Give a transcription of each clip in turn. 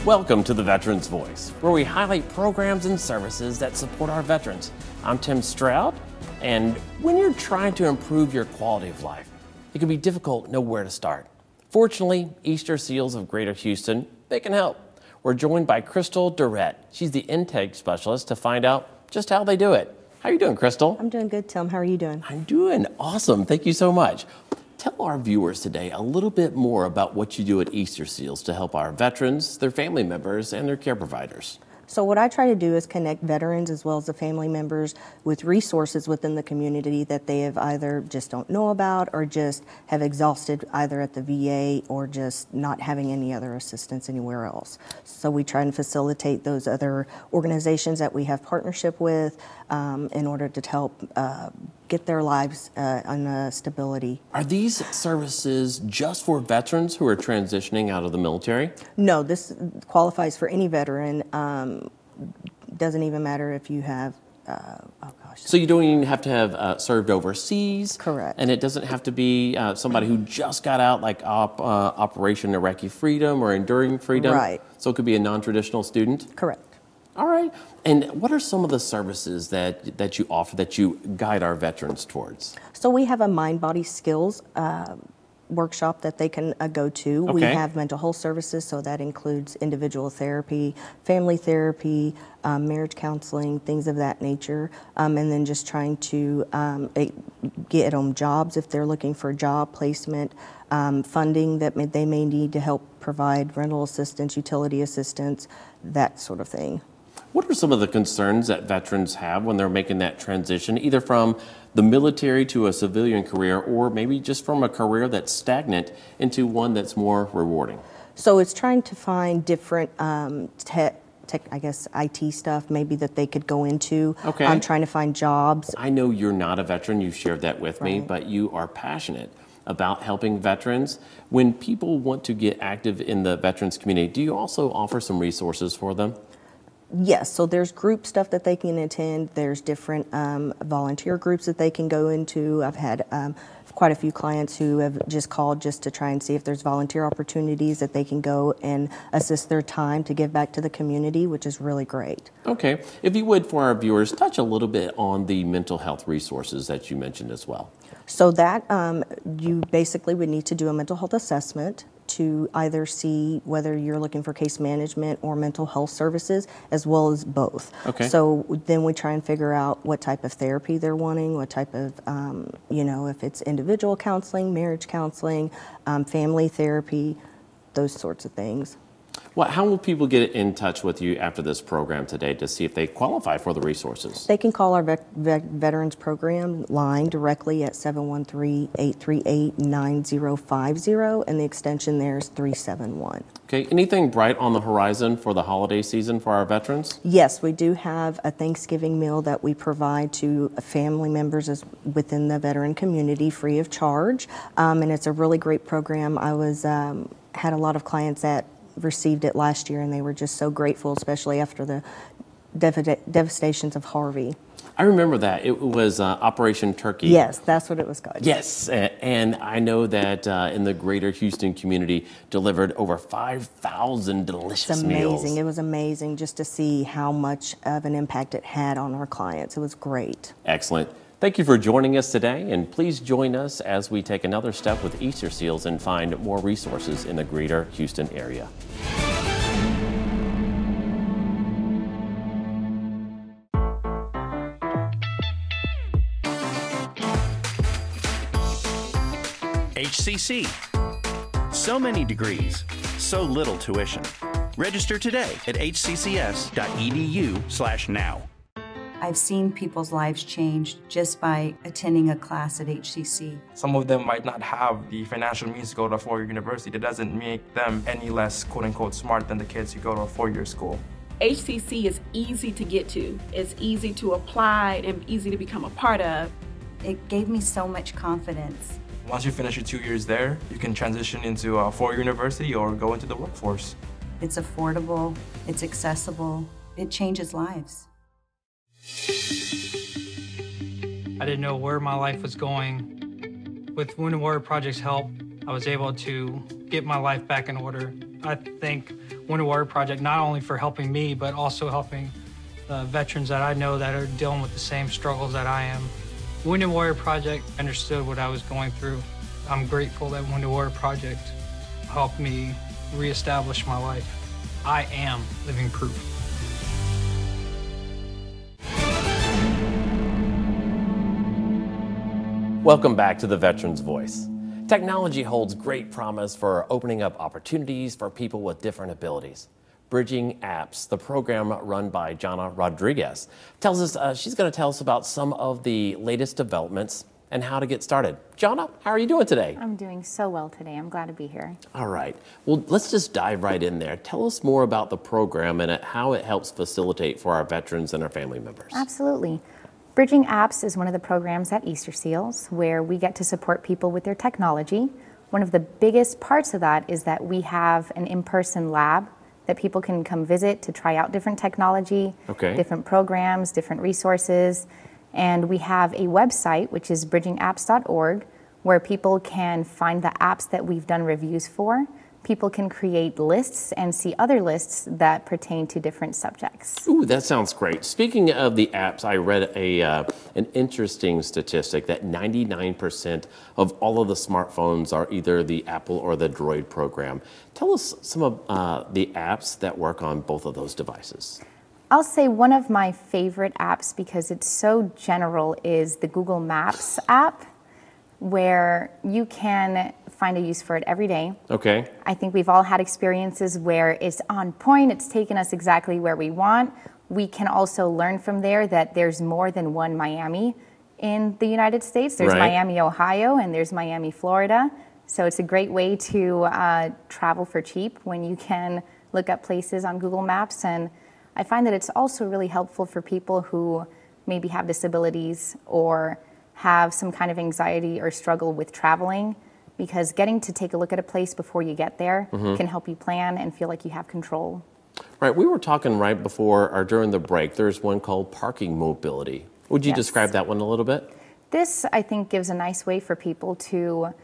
Welcome to the Veterans Voice, where we highlight programs and services that support our veterans. I'm Tim Stroud, and when you're trying to improve your quality of life, it can be difficult to know where to start. Fortunately, Easter Seals of Greater Houston, they can help. We're joined by Krystle Durrett. She's the intake specialist to find out just how they do it. How are you doing, Krystle? I'm doing good, Tim. How are you doing? I'm doing awesome. Thank you so much. Tell our viewers today a little bit more about what you do at Easter Seals to help our veterans, their family members, and their care providers. So what I try to do is connect veterans as well as the family members with resources within the community that they have either just don't know about or just have exhausted either at the VA or just not having any other assistance anywhere else. So we try and facilitate those other organizations that we have partnership with in order to help get their lives on stability. Are these services just for veterans who are transitioning out of the military? No, this qualifies for any veteran. Doesn't even matter if you have, So you don't even have to have served overseas? Correct. And it doesn't have to be somebody who just got out, like Operation Iraqi Freedom or Enduring Freedom? Right. So it could be a non-traditional student? Correct. All right. And what are some of the services that you offer, that you guide our veterans towards? So we have a mind-body skills workshop that they can go to. Okay. We have mental health services, so that includes individual therapy, family therapy, marriage counseling, things of that nature, and then just trying to get them jobs if they're looking for job placement, funding that they may need to help provide rental assistance, utility assistance, that sort of thing. What are some of the concerns that veterans have when they're making that transition, either from the military to a civilian career, or maybe just from a career that's stagnant into one that's more rewarding? So it's trying to find different I guess, IT stuff maybe that they could go into. Okay. I'm trying to find jobs. I know you're not a veteran, you've shared that with me, Right. but you are passionate about helping veterans. When people want to get active in the veterans community, do you also offer some resources for them? Yes, so there's group stuff that they can attend. There's different volunteer groups that they can go into. I've had quite a few clients who have just called just to try and see if there's volunteer opportunities that they can go and assist their time to give back to the community, which is really great. Okay. If you would, for our viewers, touch a little bit on the mental health resources that you mentioned as well. So that you basically would need to do a mental health assessment to either see whether you're looking for case management or mental health services, as well as both. Okay. So then we try and figure out what type of therapy they're wanting, what type of, if it's individual counseling, marriage counseling, family therapy, those sorts of things. Well, how will people get in touch with you after this program today to see if they qualify for the resources? They can call our Veterans Program line directly at 713-838-9050, and the extension there is 371. Okay, anything bright on the horizon for the holiday season for our veterans? Yes, we do have a Thanksgiving meal that we provide to family members within the veteran community free of charge, and it's a really great program. I had a lot of clients that received it last year, and they were just so grateful, especially after the devastations of Harvey. I remember that. It was Operation Turkey. Yes, that's what it was called. Yes, and I know that in the greater Houston community delivered over 5,000 delicious meals. It was amazing just to see how much of an impact it had on our clients. It was great. Excellent. Thank you for joining us today, and please join us as we take another step with Easter Seals and find more resources in the greater Houston area. HCC. So many degrees, so little tuition. Register today at hccs.edu/now. I've seen people's lives change just by attending a class at HCC. Some of them might not have the financial means to go to a four-year university. That doesn't make them any less quote-unquote smart than the kids who go to a four-year school. HCC is easy to get to. It's easy to apply and easy to become a part of. It gave me so much confidence. Once you finish your 2 years there, you can transition into a four-year university or go into the workforce. It's affordable, it's accessible, it changes lives. I didn't know where my life was going. With Wounded Warrior Project's help, I was able to get my life back in order. I thank Winter Warrior Project not only for helping me, but also helping veterans that I know that are dealing with the same struggles that I am. Winter Warrior Project understood what I was going through. I'm grateful that Winter Warrior Project helped me reestablish my life. I am living proof. Welcome back to the Veterans Voice. Technology holds great promise for opening up opportunities for people with different abilities. Bridging Apps, the program run by Jana Rodriguez, tells us she's going to tell us about some of the latest developments and how to get started. Jana, how are you doing today? I'm doing so well today. I'm glad to be here. All right. Well, let's just dive right in there. Tell us more about the program and how it helps facilitate for our veterans and our family members. Absolutely. Bridging Apps is one of the programs at Easter Seals where we get to support people with their technology. One of the biggest parts of that is that we have an in-person lab that people can come visit to try out different technology, different programs, different resources. And we have a website, which is bridgingapps.org, where people can find the apps that we've done reviews for. People can create lists and see other lists that pertain to different subjects. Ooh, that sounds great. Speaking of the apps, I read an interesting statistic that 99% of all of the smartphones are either the Apple or the Droid program. Tell us some of the apps that work on both of those devices. I'll say one of my favorite apps, because it's so general, is the Google Maps app, where you can find a use for it every day. Okay. I think we've all had experiences where it's on point, it's taken us exactly where we want. We can also learn from there that there's more than one Miami in the United States. There's Miami, Ohio, and there's Miami, Florida. So it's a great way to travel for cheap when you can look up places on Google Maps. And I find that it's also really helpful for people who maybe have disabilities or have some kind of anxiety or struggle with traveling, because getting to take a look at a place before you get there can help you plan and feel like you have control. Right, we were talking right before or during the break, there's one called Parking Mobility. Would you describe that one a little bit? This, I think, gives a nice way for people to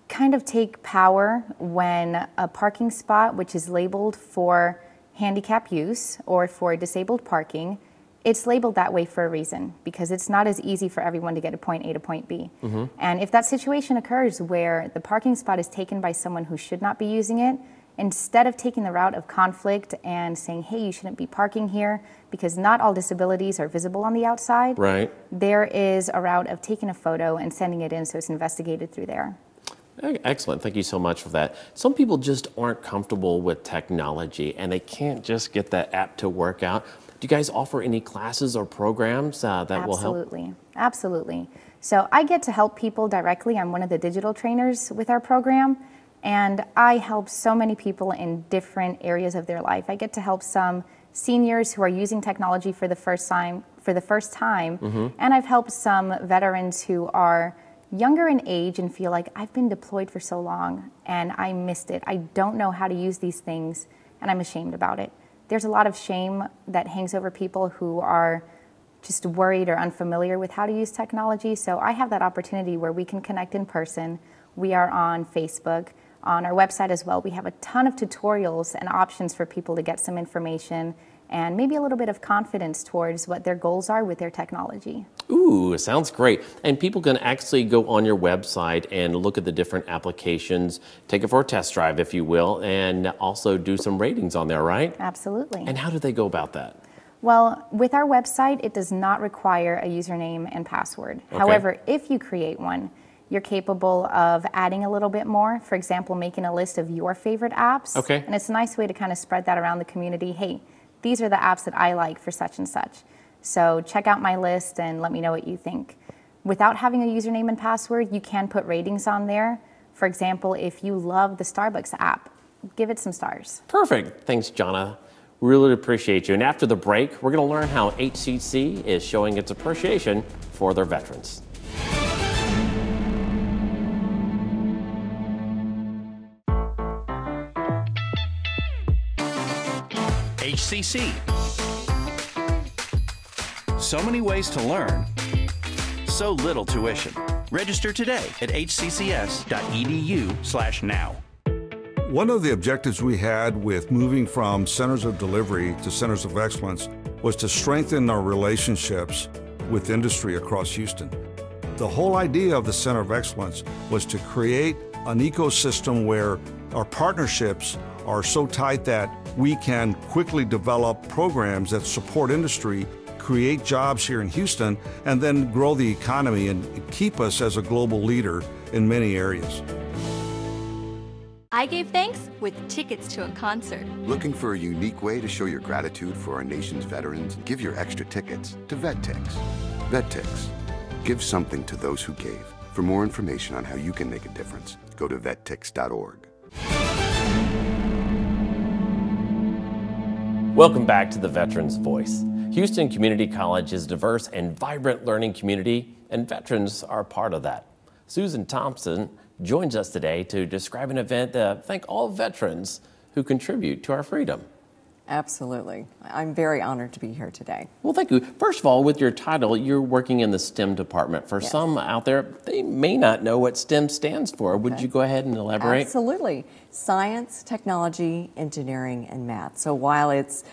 kind of take power when a parking spot, which is labeled for handicap use or for disabled parking, it's labeled that way for a reason, because it's not as easy for everyone to get to point A to point B. And if that situation occurs where the parking spot is taken by someone who should not be using it, instead of taking the route of conflict and saying, hey, you shouldn't be parking here, because not all disabilities are visible on the outside, there is a route of taking a photo and sending it in so it's investigated through there. Excellent. Thank you so much for that. Some people just aren't comfortable with technology and they can't just get that app to work out. Do you guys offer any classes or programs that will help? Absolutely. So I get to help people directly. I'm one of the digital trainers with our program, and I help so many people in different areas of their life. I get to help some seniors who are using technology for the first time, and I've helped some veterans who are younger in age and feel like I've been deployed for so long and I missed it. I don't know how to use these things and I'm ashamed about it. There's a lot of shame that hangs over people who are just worried or unfamiliar with how to use technology. So I have that opportunity where we can connect in person. We are on Facebook, on our website as well. We have a ton of tutorials and options for people to get some information and maybe a little bit of confidence towards what their goals are with their technology. Ooh, sounds great. And people can actually go on your website and look at the different applications, take it for a test drive, if you will, and also do some ratings on there, right? Absolutely. And how do they go about that? Well, with our website, it does not require a username and password. However, if you create one, you're capable of adding a little bit more. For example, making a list of your favorite apps. And it's a nice way to kind of spread that around the community. Hey, these are the apps that I like for such and such. So check out my list and let me know what you think. Without having a username and password, you can put ratings on there. For example, if you love the Starbucks app, give it some stars. Perfect. Thanks, Jana. Really appreciate you. And after the break, we're going to learn how HCC is showing its appreciation for their veterans. HCC. So many ways to learn, so little tuition. Register today at hccs.edu/now. One of the objectives we had with moving from centers of delivery to centers of excellence was to strengthen our relationships with industry across Houston. The whole idea of the Center of Excellence was to create an ecosystem where our partnerships are so tight that we can quickly develop programs that support industry, create jobs here in Houston, and then grow the economy and keep us as a global leader in many areas. I gave thanks with tickets to a concert. Looking for a unique way to show your gratitude for our nation's veterans? Give your extra tickets to VetTix. VetTix. Give something to those who gave. For more information on how you can make a difference, go to vettix.org. Welcome back to the Veterans Voice. Houston Community College is a diverse and vibrant learning community, and veterans are part of that. Susan Thompson joins us today to describe an event that thank all veterans who contribute to our freedom. Absolutely. I'm very honored to be here today. Well, thank you. First of all, with your title, you're working in the STEM department. For some out there, they may not know what STEM stands for. Would you go ahead and elaborate? Absolutely. Science, technology, engineering, and math. So while it's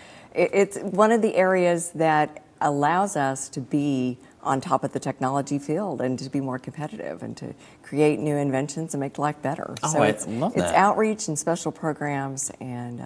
one of the areas that allows us to be on top of the technology field and to be more competitive and to create new inventions and make life better. Oh, so I it's love that. It's outreach and special programs and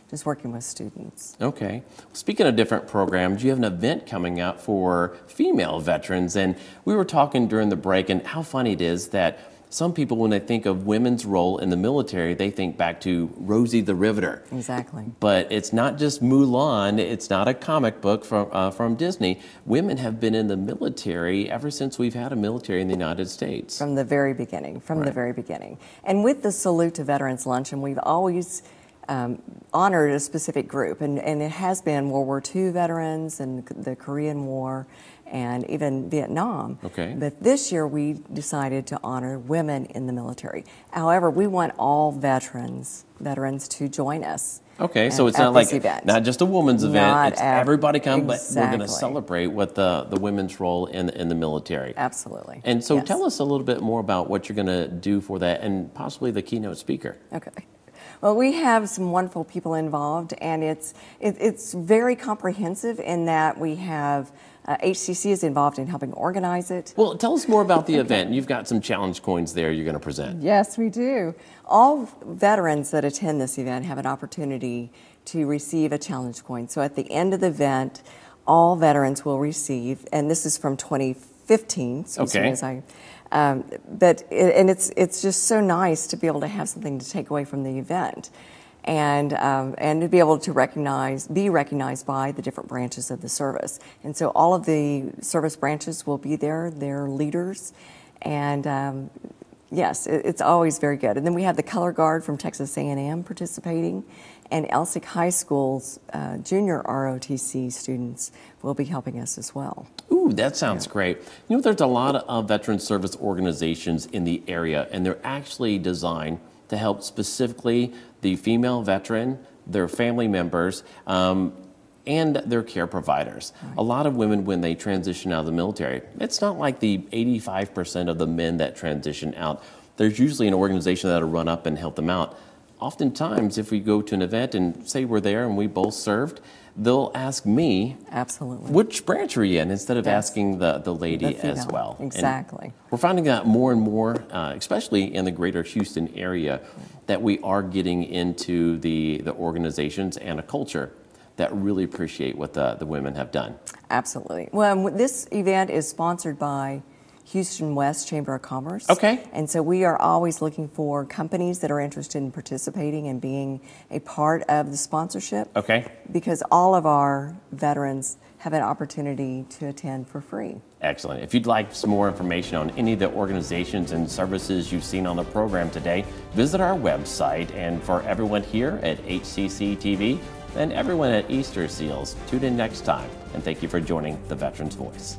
just working with students. Okay. Speaking of different programs, you have an event coming up for female veterans, and we were talking during the break and how funny it is that some people, when they think of women's role in the military, they think back to Rosie the Riveter. Exactly. But it's not just Mulan. It's not a comic book from Disney. Women have been in the military ever since we've had a military in the United States. From the very beginning, the very beginning. And with the Salute to Veterans Luncheon, we've always honored a specific group, and it has been World War II veterans and the Korean War and even Vietnam. Okay. But this year we decided to honor women in the military. However, we want all veterans to join us. Okay, so it's not like not just a woman's event, Not it's everybody come, exactly. but we're going to celebrate what the women's role in the military. Absolutely. And so Yes. tell us a little bit more about what you're going to do for that and possibly the keynote speaker. Okay. Well, we have some wonderful people involved, and it's very comprehensive in that we have HCC is involved in helping organize it. Well, tell us more about the event. You've got some challenge coins there you're going to present. Yes, we do. All veterans that attend this event have an opportunity to receive a challenge coin. So at the end of the event, all veterans will receive, and this is from 2015. So okay. It's just so nice to be able to have something to take away from the event, and to be able to be recognized by the different branches of the service. And so all of the service branches will be there, their leaders, and yes, it's always very good. And then we have the Color Guard from Texas A&M participating, and Elsick High School's junior ROTC students will be helping us as well. Ooh, that sounds great. You know, there's a lot of veteran service organizations in the area, and they're actually designed to help specifically the female veteran, their family members, and their care providers. Right. A lot of women, when they transition out of the military, it's not like the 85% of the men that transition out. There's usually an organization that'll run up and help them out. Oftentimes, if we go to an event and say we're there and we both served, they'll ask me, absolutely, which branch are you in, instead of asking the lady as well. Exactly. And we're finding that more and more, especially in the greater Houston area, that we are getting into the organizations and a culture that really appreciate what the women have done. Absolutely. Well, this event is sponsored by Houston West Chamber of Commerce. Okay. And so we are always looking for companies that are interested in participating and being a part of the sponsorship. Okay. Because all of our veterans have an opportunity to attend for free. Excellent. If you'd like some more information on any of the organizations and services you've seen on the program today, visit our website. And for everyone here at HCC TV and everyone at Easter Seals, tune in next time. And thank you for joining the Veterans Voice.